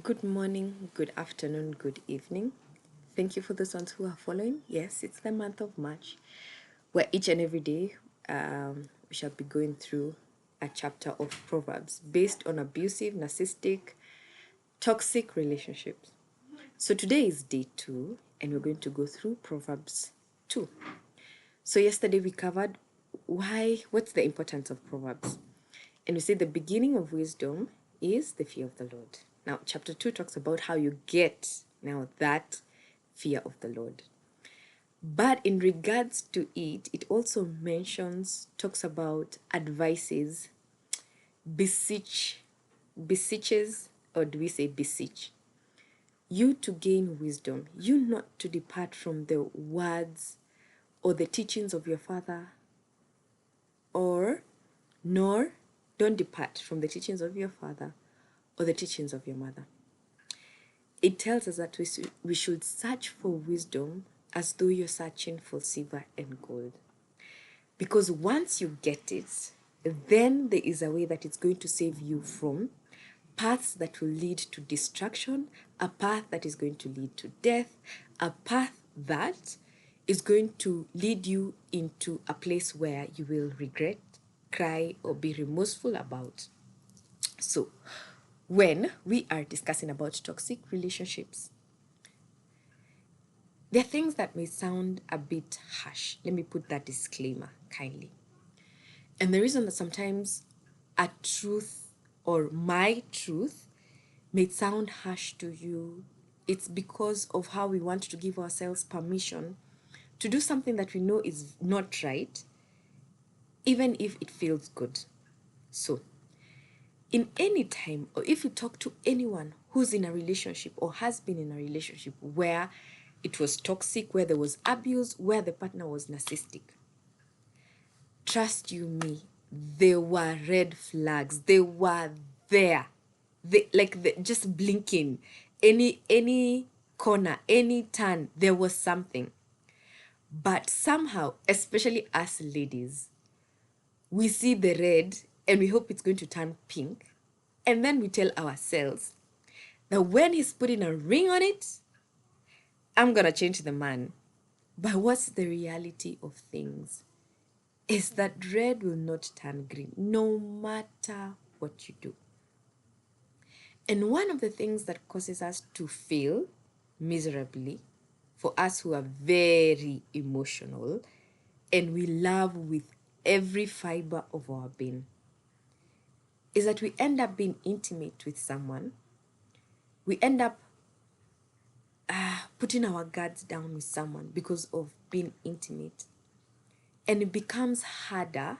Good morning, good afternoon, good evening. Thank you for those ones who are following. Yes, it's the month of March, where each and every day we shall be going through a chapter of Proverbs based on abusive, narcissistic, toxic relationships. So today is day 2, and we're going to go through Proverbs 2. So yesterday we covered what's the importance of Proverbs. And we said the beginning of wisdom is the fear of the Lord. Now, chapter 2 talks about how you get now that fear of the Lord. But in regards to it, it also talks about advices, beseeches, or do we say beseech? You to gain wisdom, you not to depart from the words or the teachings of your father, or nor don't depart from the teachings of your father or the teachings of your mother. It tells us that we should search for wisdom as though you're searching for silver and gold. Because once you get it, then there is a way that it's going to save you from paths that will lead to destruction, a path that is going to lead to death, a path that is going to lead you into a place where you will regret, cry, or be remorseful about. So, when we are discussing about toxic relationships, there are things that may sound a bit harsh. Let me put that disclaimer kindly. And the reason that sometimes a truth or my truth may sound harsh to you, it's because of how we want to give ourselves permission to do something that we know is not right, even if it feels good. So, in any time, or if you talk to anyone who's in a relationship or has been in a relationship where it was toxic, where there was abuse, where the partner was narcissistic, trust you me, there were red flags. They were there. Just blinking. Any corner, any turn, there was something. But somehow, especially us ladies, we see the red and we hope it's going to turn pink. And then we tell ourselves that when he's putting a ring on it, I'm going to change the man. But what's the reality of things? Is that red will not turn green, no matter what you do. And one of the things that causes us to fail miserably, for us who are very emotional and we love with every fiber of our being, is that we end up being intimate with someone. We end up putting our guards down with someone because of being intimate. And it becomes harder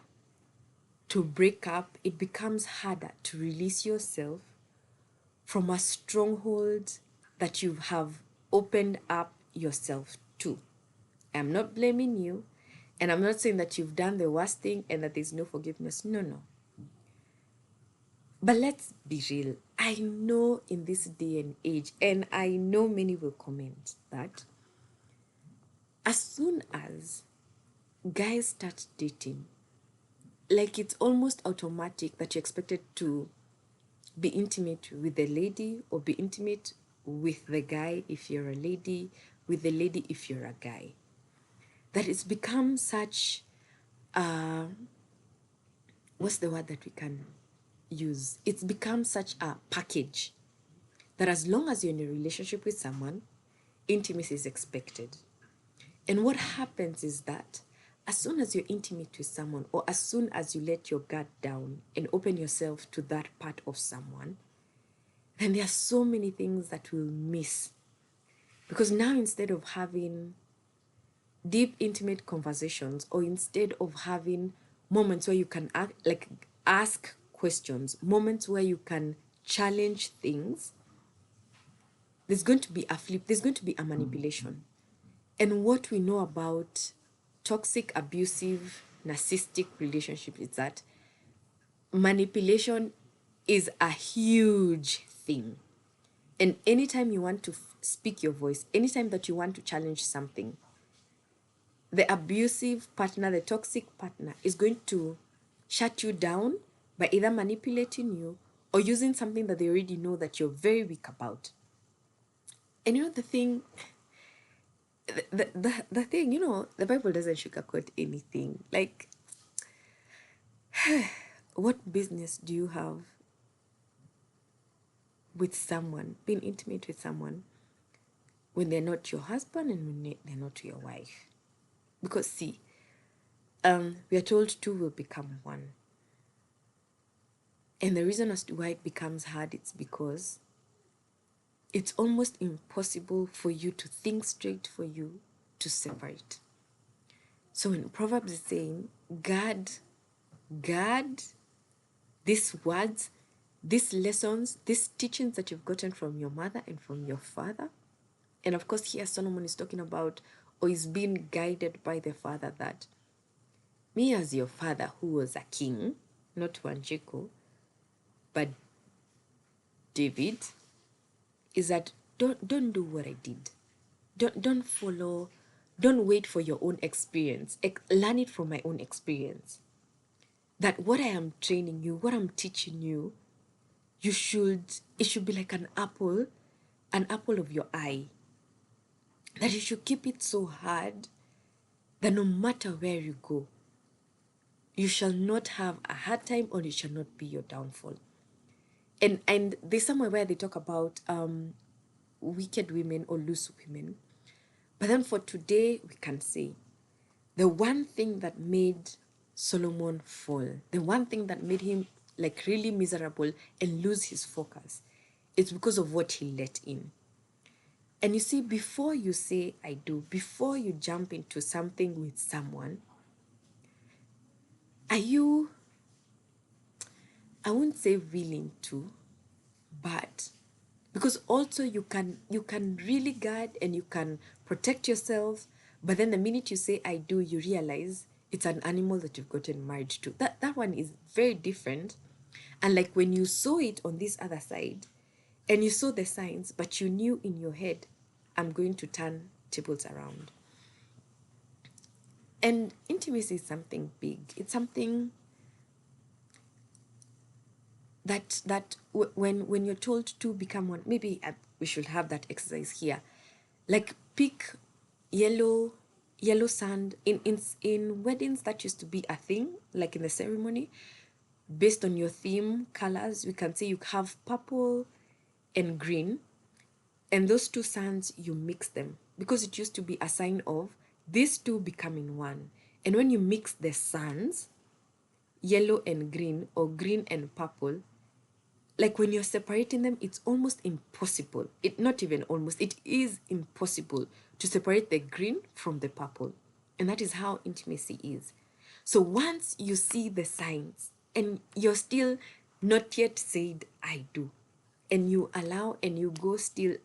to break up. It becomes harder to release yourself from a stronghold that you have opened up yourself to. I'm not blaming you, and I'm not saying that you've done the worst thing and that there's no forgiveness. No. But let's be real. I know in this day and age, and I know many will comment that as soon as guys start dating, like it's almost automatic that you're expected to be intimate with the lady or be intimate with the guy if you're a lady, with the lady if you're a guy. That it's become such, what's the word that we can use? It's become such a package that as long as you're in a relationship with someone, intimacy is expected. And what happens is that as soon as you're intimate with someone, or as soon as you let your guard down and open yourself to that part of someone, then there are so many things that we'll miss. Because now instead of having deep, intimate conversations, or instead of having moments where you can ask questions, moments where you can challenge things, there's going to be a flip, there's going to be a manipulation. And what we know about toxic, abusive, narcissistic relationships is that manipulation is a huge thing. And anytime you want to speak your voice, anytime that you want to challenge something, the abusive partner, the toxic partner is going to shut you down by either manipulating you or using something that they already know that you're very weak about. And you know the thing, the thing, the Bible doesn't sugarcoat anything. Like, what business do you have with someone, being intimate with someone, when they're not your husband and when they're not your wife? Because see, we are told two will become one. And the reason as to why it becomes hard, it's because it's almost impossible for you to think straight, for you to separate. So when Proverbs is saying, guard these words, these lessons, these teachings that you've gotten from your mother and from your father. And of course, here Solomon is talking about, or is being guided by the father, that me as your father, who was a king, not Wanjiko, but David, is that don't do what I did. Don't follow, don't wait for your own experience. Learn it from my own experience. That what I am training you, what I'm teaching you, it should be like an apple of your eye. That you should keep it so hard that no matter where you go, you shall not have a hard time, or it shall not be your downfall. And there's somewhere where they talk about wicked women or loose women. But then for today, we can say the one thing that made Solomon fall, the one thing that made him like really miserable and lose his focus, it's because of what he let in. And you see, before you say I do, before you jump into something with someone, are you, I wouldn't say willing to, but because also you can really guard and you can protect yourself, but then the minute you say I do, you realize it's an animal that you've gotten married to. That one is very different. And like when you saw it on this other side and you saw the signs, but you knew in your head, I'm going to turn tables around. And intimacy is something big. It's something that when you're told to become one, maybe we should have that exercise here. Like pick yellow sand. In weddings, that used to be a thing, like in the ceremony. Based on your theme colors, we can say you have purple and green, and those two sands, you mix them, because it used to be a sign of these two becoming one. And when you mix the sands, yellow and green, or green and purple, like when you're separating them, it's almost impossible. Not even almost, it is impossible to separate the green from the purple. And that is how intimacy is. So once you see the signs and you're still not yet said I do, and you allow and you go still,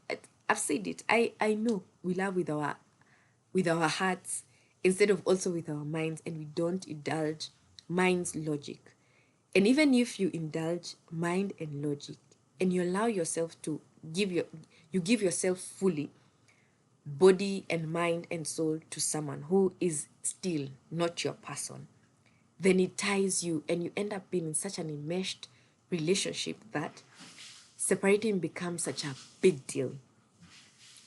I've said it, I know we love with our hearts instead of also with our minds, and we don't indulge mind's logic. And even if you indulge mind and logic and you allow yourself to give yourself fully, body and mind and soul, to someone who is still not your person, then it ties you and you end up being in such an enmeshed relationship that separating becomes such a big deal.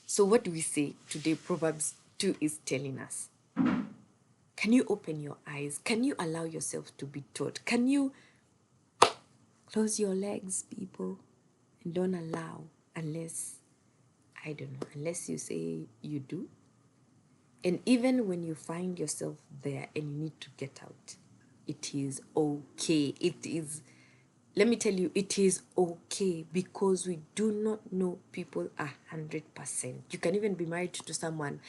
So what do we say today? Proverbs 2 is telling us, can you open your eyes? Can you allow yourself to be taught? Can you close your legs, people, and don't allow, unless you say you do. And even when you find yourself there and you need to get out, it is okay. It is, let me tell you, it is okay, because we do not know people 100%. You can even be married to someone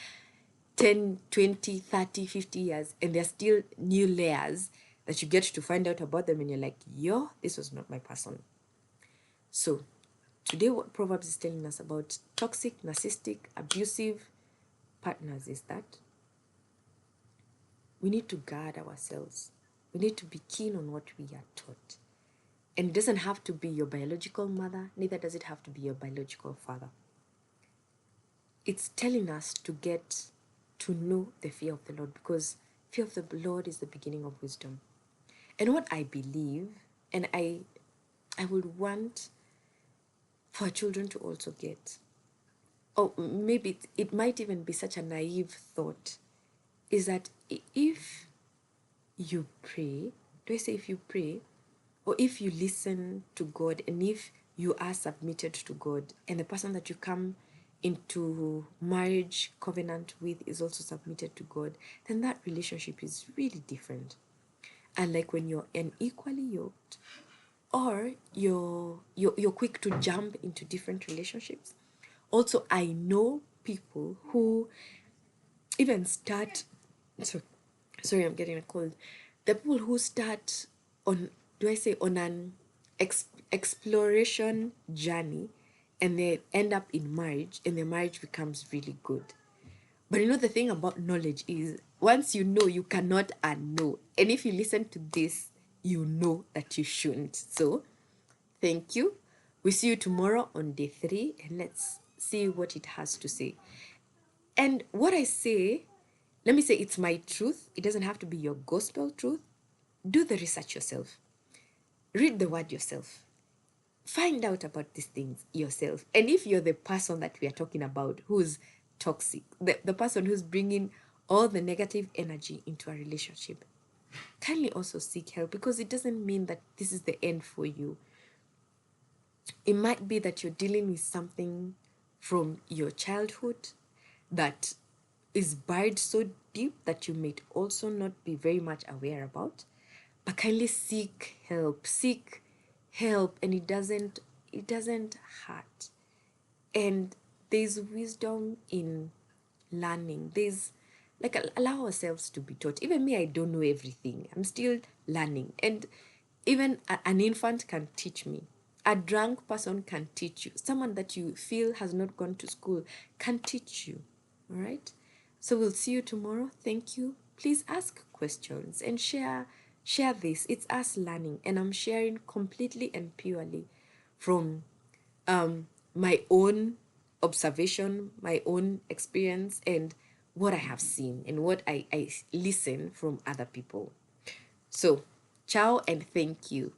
10, 20, 30, 50 years, and there's still new layers that you get to find out about them, and you're like, yo, this was not my person. So today what Proverbs is telling us about toxic, narcissistic, abusive partners is that we need to guard ourselves. We need to be keen on what we are taught. And it doesn't have to be your biological mother, neither does it have to be your biological father. It's telling us to get to know the fear of the Lord, because fear of the Lord is the beginning of wisdom. And what I believe, and I I would want for children to also get. Or maybe it might even be such a naive thought, is that if you pray, do I say if you pray, or if you listen to God and if you are submitted to God and the person that you come into marriage covenant with is also submitted to God, then that relationship is really different. And like when you're unequally yoked, or you're quick to jump into different relationships. Also, I know people who even start, sorry, I'm getting a cold. The people who start on, do I say, on an exploration journey, and they end up in marriage, and their marriage becomes really good. But you know, the thing about knowledge is once you know, you cannot unknow. And if you listen to this, you know that you shouldn't. So, thank you. We see you tomorrow on day 3, and let's see what it has to say. And what I say, let me say it's my truth. It doesn't have to be your gospel truth. Do the research yourself. Read the word yourself. Find out about these things yourself. And if you're the person that we are talking about who's toxic, the person who's bringing all the negative energy into a relationship, kindly also seek help, because it doesn't mean that this is the end for you. It might be that you're dealing with something from your childhood that is buried so deep that you may also not be very much aware about. But kindly seek help. Seek help, and it doesn't hurt. And there's wisdom in learning. There's like allow ourselves to be taught. Even me, I don't know everything. I'm still learning. And even an infant can teach me. A drunk person can teach you. Someone that you feel has not gone to school can teach you. All right? So we'll see you tomorrow. Thank you. Please ask questions and share this. It's us learning, and I'm sharing completely and purely from my own observation, my own experience, and what I have seen and what I listen from other people. So, ciao and thank you.